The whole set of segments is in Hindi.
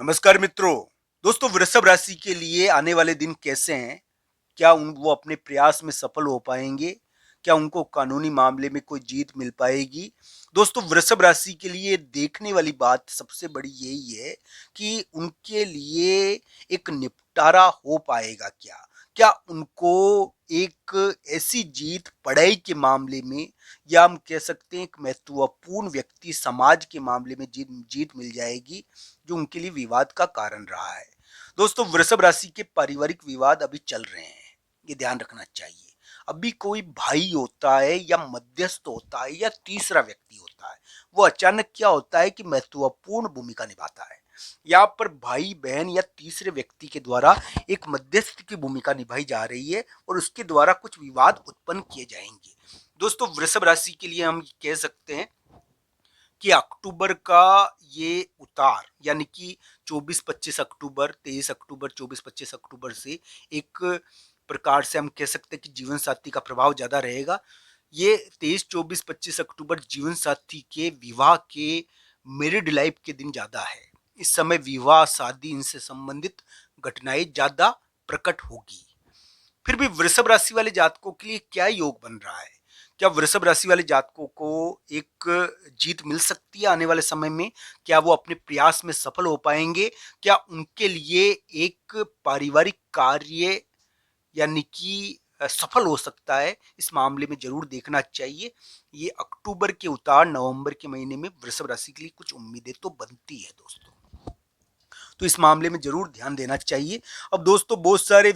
नमस्कार मित्रों। दोस्तों, वृषभ राशि के लिए आने वाले दिन कैसे हैं? क्या वो अपने प्रयास में सफल हो पाएंगे? क्या उनको कानूनी मामले में कोई जीत मिल पाएगी? दोस्तों, वृषभ राशि के लिए देखने वाली बात सबसे बड़ी यही है कि उनके लिए एक निपटारा हो पाएगा क्या? क्या उनको एक ऐसी जीत पढ़ाई के मामले में, या हम कह सकते हैं एक महत्वपूर्ण व्यक्ति समाज के मामले में जीत जीत मिल जाएगी, जो उनके लिए विवाद का कारण रहा है? दोस्तों, वृषभ राशि के पारिवारिक विवाद अभी चल रहे हैं, ये ध्यान रखना चाहिए। अभी कोई भाई होता है या मध्यस्थ होता है या तीसरा व्यक्ति होता है, वो अचानक क्या होता है कि महत्वपूर्ण भूमिका निभाता है। यहाँ पर भाई बहन या तीसरे व्यक्ति के द्वारा एक मध्यस्थ की भूमिका निभाई जा रही है और उसके द्वारा कुछ विवाद उत्पन्न किए जाएंगे। दोस्तों, वृषभ राशि के लिए हम कह सकते हैं कि अक्टूबर का ये उतार, यानी कि 24-25 अक्टूबर, 23 अक्टूबर, 24-25 अक्टूबर से एक प्रकार से हम कह सकते हैं कि जीवन साथी का प्रभाव ज्यादा रहेगा। ये 23, 24, 25 अक्टूबर जीवन साथी के विवाह के मैरिड लाइफ के दिन ज्यादा है। इस समय विवाह, शादी, इनसे संबंधित घटनाएं ज्यादा प्रकट होगी। फिर भी वृषभ राशि वाले जातकों के लिए क्या योग बन रहा है? क्या वृषभ राशि वाले जातकों को एक जीत मिल सकती है आने वाले समय में? क्या वो अपने प्रयास में सफल हो पाएंगे? क्या उनके लिए एक पारिवारिक कार्य, यानी कि सफल हो सकता है? इस मामले में जरूर देखना चाहिए। ये अक्टूबर के उतार नवंबर के महीने में वृषभ राशि के लिए कुछ उम्मीदें तो बनती है दोस्तों, तो इस मामले में जरूर ध्यान देना चाहिए। अब दोस्तों, बहुत सारे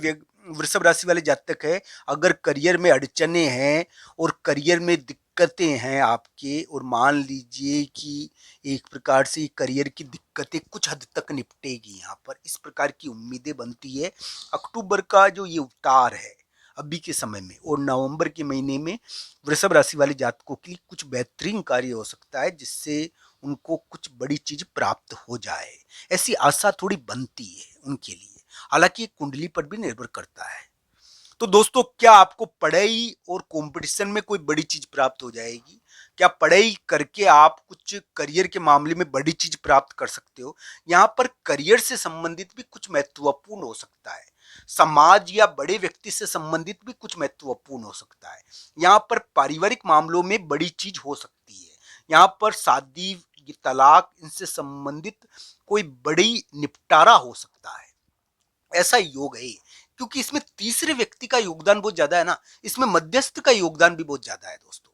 वृषभ राशि वाले जातक है, अगर करियर में अड़चने हैं और करियर में दिक्कतें हैं आपके, और मान लीजिए कि एक प्रकार से करियर की दिक्कतें कुछ हद तक निपटेगी, यहाँ पर इस प्रकार की उम्मीदें बनती है। अक्टूबर का जो ये उतार है अभी के समय में और नवंबर के महीने में वृषभ राशि वाले जातकों के लिए कुछ बेहतरीन कार्य हो सकता है, जिससे उनको कुछ बड़ी चीज प्राप्त हो जाए, ऐसी आशा थोड़ी बनती है उनके लिए। हालांकि ये कुंडली पर भी निर्भर करता है। तो दोस्तों, क्या आपको पढ़ाई और कंपटीशन में कोई बड़ी चीज प्राप्त हो जाएगी? क्या पढ़ाई करके आप कुछ करियर के मामले में बड़ी चीज प्राप्त कर सकते हो? यहाँ पर करियर से संबंधित भी कुछ महत्वपूर्ण हो सकता है। समाज या बड़े व्यक्ति से संबंधित भी कुछ महत्वपूर्ण हो सकता है। यहाँ पर पारिवारिक मामलों में बड़ी चीज हो सकती है। यहाँ पर शादी, तलाक, इनसे संबंधित कोई बड़ी निपटारा हो सकता है, ऐसा योग है। क्योंकि इसमें तीसरे व्यक्ति का योगदान बहुत ज्यादा है ना, इसमें मध्यस्थ का योगदान भी बहुत ज्यादा है दोस्तों।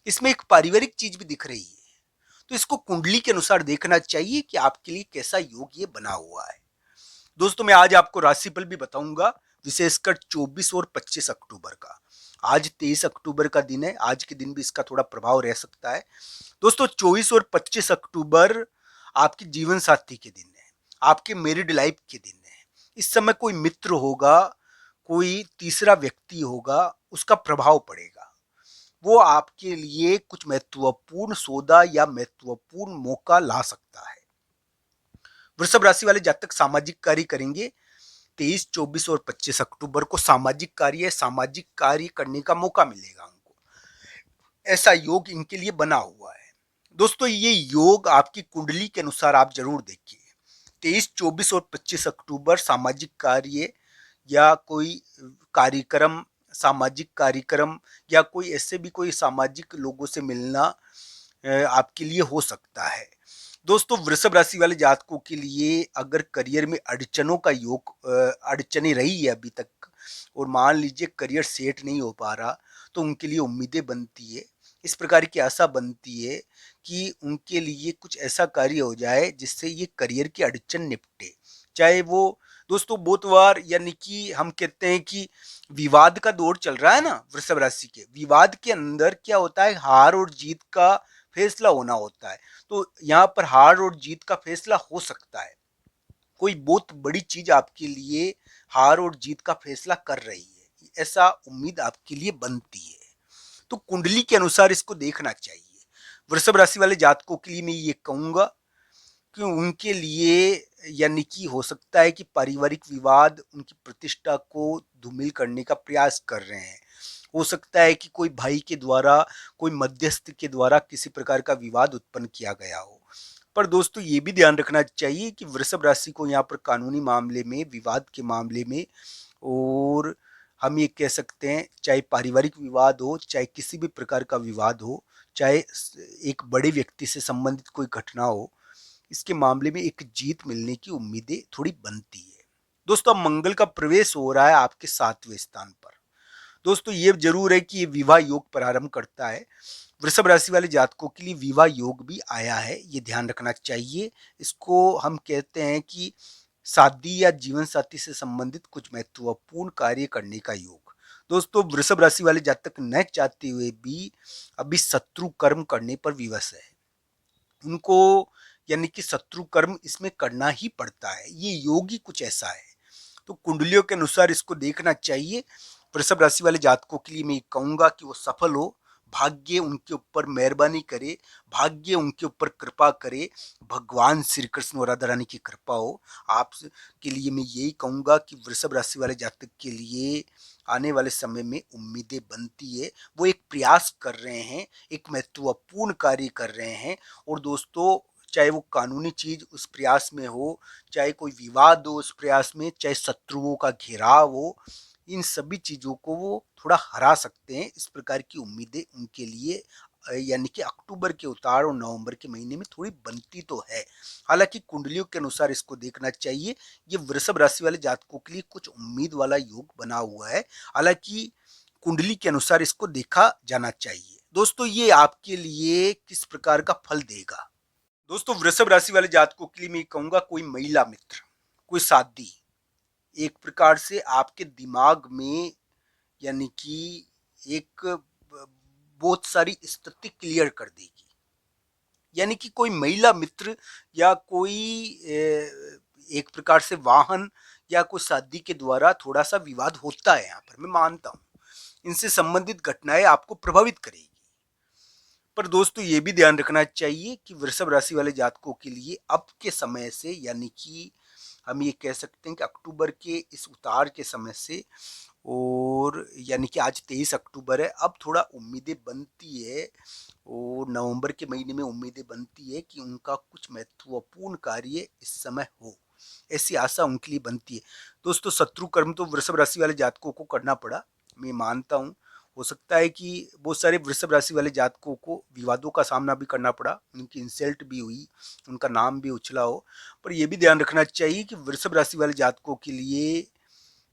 इसमें एक पारिवारिक चीज भी दिख रही है। तो इसको कुंडली के अनुसार देखना चाहिए कि आपके लिए कैसा योग ये बना हुआ है। दोस्तों, मैं आज आपको राशिफल भी बताऊंगा, विशेषकर 24 और 25 अक्टूबर का। आज 23 अक्टूबर का दिन है, आज के दिन भी इसका थोड़ा प्रभाव रह सकता है। दोस्तों, 24 और 25 अक्टूबर आपके जीवन साथी के दिन है, आपके मैरिड लाइफ के दिन है। इस समय कोई मित्र होगा, कोई तीसरा व्यक्ति होगा, उसका प्रभाव पड़ेगा। वो आपके लिए कुछ महत्वपूर्ण सौदा या महत्वपूर्ण मौका ला सकता है। वृषभ राशि वाले जातक सामाजिक कार्य करेंगे। 23, 24 और 25 अक्टूबर को सामाजिक कार्य करने का मौका मिलेगा उनको, ऐसा योग इनके लिए बना हुआ है। दोस्तों, ये योग आपकी कुंडली के अनुसार आप जरूर देखिए। 23, 24 और 25 अक्टूबर सामाजिक कार्य या कोई कार्यक्रम, सामाजिक कार्यक्रम, या कोई ऐसे भी कोई सामाजिक लोगों से मिलना आपके लिए हो सकता है। दोस्तों, वृषभ राशि वाले जातकों के लिए अगर करियर में अड़चनों का योग, अड़चने रही है अभी तक, और मान लीजिए करियर सेट नहीं हो पा रहा, तो उनके लिए उम्मीदें बनती है, इस प्रकार की आशा बनती है कि उनके लिए कुछ ऐसा कार्य हो जाए जिससे ये करियर की अड़चन निपटे। चाहे वो, दोस्तों, बहुत बार, यानी कि हम कहते हैं कि विवाद का दौर चल रहा है ना, वृषभ राशि के विवाद के अंदर क्या होता है, हार और जीत का फैसला होना होता है। तो यहाँ पर हार और जीत का फैसला हो सकता है, कोई बहुत बड़ी चीज आपके लिए हार और जीत का फैसला कर रही है, ऐसा उम्मीद आपके लिए बनती है। तो कुंडली के अनुसार इसको देखना चाहिए। वृषभ राशि वाले जातकों के लिए मैं ये कहूंगा कि उनके लिए, यानी कि हो सकता है कि पारिवारिक विवाद उनकी प्रतिष्ठा को धूमिल करने का प्रयास कर रहे हैं। हो सकता है कि कोई भाई के द्वारा, कोई मध्यस्थ के द्वारा किसी प्रकार का विवाद उत्पन्न किया गया हो। पर दोस्तों ये भी ध्यान रखना चाहिए कि वृषभ राशि को यहाँ पर कानूनी मामले में, विवाद के मामले में, और हम ये कह सकते हैं चाहे पारिवारिक विवाद हो, चाहे किसी भी प्रकार का विवाद हो, चाहे एक बड़े व्यक्ति से संबंधित कोई घटना हो, इसके मामले में एक जीत मिलने की उम्मीदें थोड़ी बनती है। दोस्तों अब मंगल का प्रवेश हो रहा है आपके 7वें स्थान पर। दोस्तों ये जरूर है कि ये विवाह योग प्रारंभ करता है। वृषभ राशि वाले जातकों के लिए विवाह योग भी आया है, ये ध्यान रखना चाहिए। इसको हम कहते हैं कि शादी या जीवन साथी से संबंधित कुछ महत्वपूर्ण कार्य करने का योग। दोस्तों वृषभ राशि वाले जातक न चाहते हुए भी अभी शत्रु कर्म करने पर विवश है। उनको यानी कि शत्रु कर्म इसमें करना ही पड़ता है, ये योग ही कुछ ऐसा है। तो कुंडलियों के अनुसार इसको देखना चाहिए। वृषभ राशि वाले जातकों के लिए मैं कहूंगा कि वो सफल हो, भाग्य उनके ऊपर मेहरबानी करे, भाग्य उनके ऊपर कृपा करे, भगवान श्री कृष्ण और राधा रानी की कृपा हो। आप के लिए मैं यही कहूंगा कि वृषभ राशि वाले जातक के लिए आने वाले समय में उम्मीदें बनती है। वो एक प्रयास कर रहे हैं, एक महत्वपूर्ण कार्य कर रहे हैं। और दोस्तों चाहे वो कानूनी चीज उस प्रयास में हो, चाहे कोई विवाद हो उस प्रयास में, चाहे शत्रुओं का घेराव हो, इन सभी चीजों को वो थोड़ा हरा सकते हैं। इस प्रकार की उम्मीदें उनके लिए यानी कि अक्टूबर के उतार और नवंबर के महीने में थोड़ी बनती तो है। हालांकि कुंडलियों के अनुसार इसको देखना चाहिए। ये वृषभ राशि वाले जातकों के लिए कुछ उम्मीद वाला योग बना हुआ है। हालांकि कुंडली के अनुसार इसको देखा जाना चाहिए। दोस्तों ये आपके लिए किस प्रकार का फल देगा? दोस्तों वृषभ राशि वाले जातकों के लिए मैं कहूंगा कोई महिला मित्र, कोई शादी एक प्रकार से आपके दिमाग में यानी कि एक बहुत सारी स्थिति क्लियर कर देगी। यानी कि कोई महिला मित्र या कोई एक प्रकार से वाहन या कोई शादी के द्वारा थोड़ा सा विवाद होता है यहाँ पर, मैं मानता हूँ। इनसे संबंधित घटनाएं आपको प्रभावित करेगी। पर दोस्तों ये भी ध्यान रखना चाहिए कि वृषभ राशि वाले जातकों के लिए अब के समय से यानी कि हम ये कह सकते हैं कि अक्टूबर के इस उतार के समय से, और यानी कि आज 23 अक्टूबर है, अब थोड़ा उम्मीदें बनती है और नवंबर के महीने में उम्मीदें बनती है कि उनका कुछ महत्वपूर्ण कार्य इस समय हो, ऐसी आशा उनके लिए बनती है। दोस्तों शत्रु कर्म तो वृषभ राशि वाले जातकों को करना पड़ा, मैं मानता हूँ। हो सकता है कि बहुत सारे वृषभ राशि वाले जातकों को विवादों का सामना भी करना पड़ा, उनकी इंसल्ट भी हुई, उनका नाम भी उछला हो। पर यह भी ध्यान रखना चाहिए कि वृषभ राशि वाले जातकों के लिए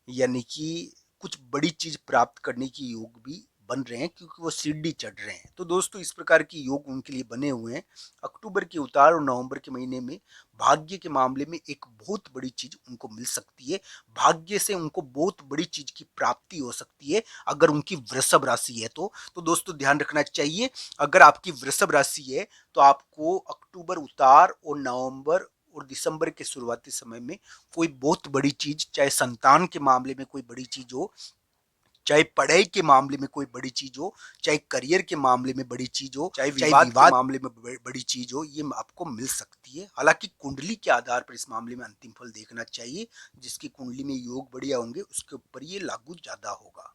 यानी कि कुछ बड़ी चीज प्राप्त करने की योग भी बन रहे हैं, क्योंकि वो सीढ़ी चढ़ रहे हैं। तो दोस्तों इस प्रकार की योग उनके लिए बने हुए हैं। अक्टूबर के उतार और नवंबर के महीने में भाग्य के मामले में एक बहुत बड़ी चीज उनको मिल सकती है। भाग्य से उनको बहुत बड़ी चीज की प्राप्ति हो सकती है अगर उनकी वृषभ राशि है तो दोस्तों ध्यान रखना चाहिए, अगर आपकी वृषभ राशि है तो आपको अक्टूबर उतार और नवंबर और दिसंबर के शुरुआती समय में कोई बहुत बड़ी चीज, चाहे संतान के मामले में कोई बड़ी चीज हो, चाहे पढ़ाई के मामले में कोई बड़ी चीज हो, चाहे करियर के मामले में बड़ी चीज हो, चाहे विवाद के मामले में बड़ी चीज हो, ये आपको मिल सकती है। हालांकि कुंडली के आधार पर इस मामले में अंतिम फल देखना चाहिए। जिसकी कुंडली में योग बढ़िया होंगे उसके ऊपर ये लागू ज्यादा होगा।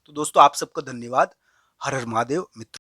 तो दोस्तों आप सबका धन्यवाद। हर हर महादेव मित्र।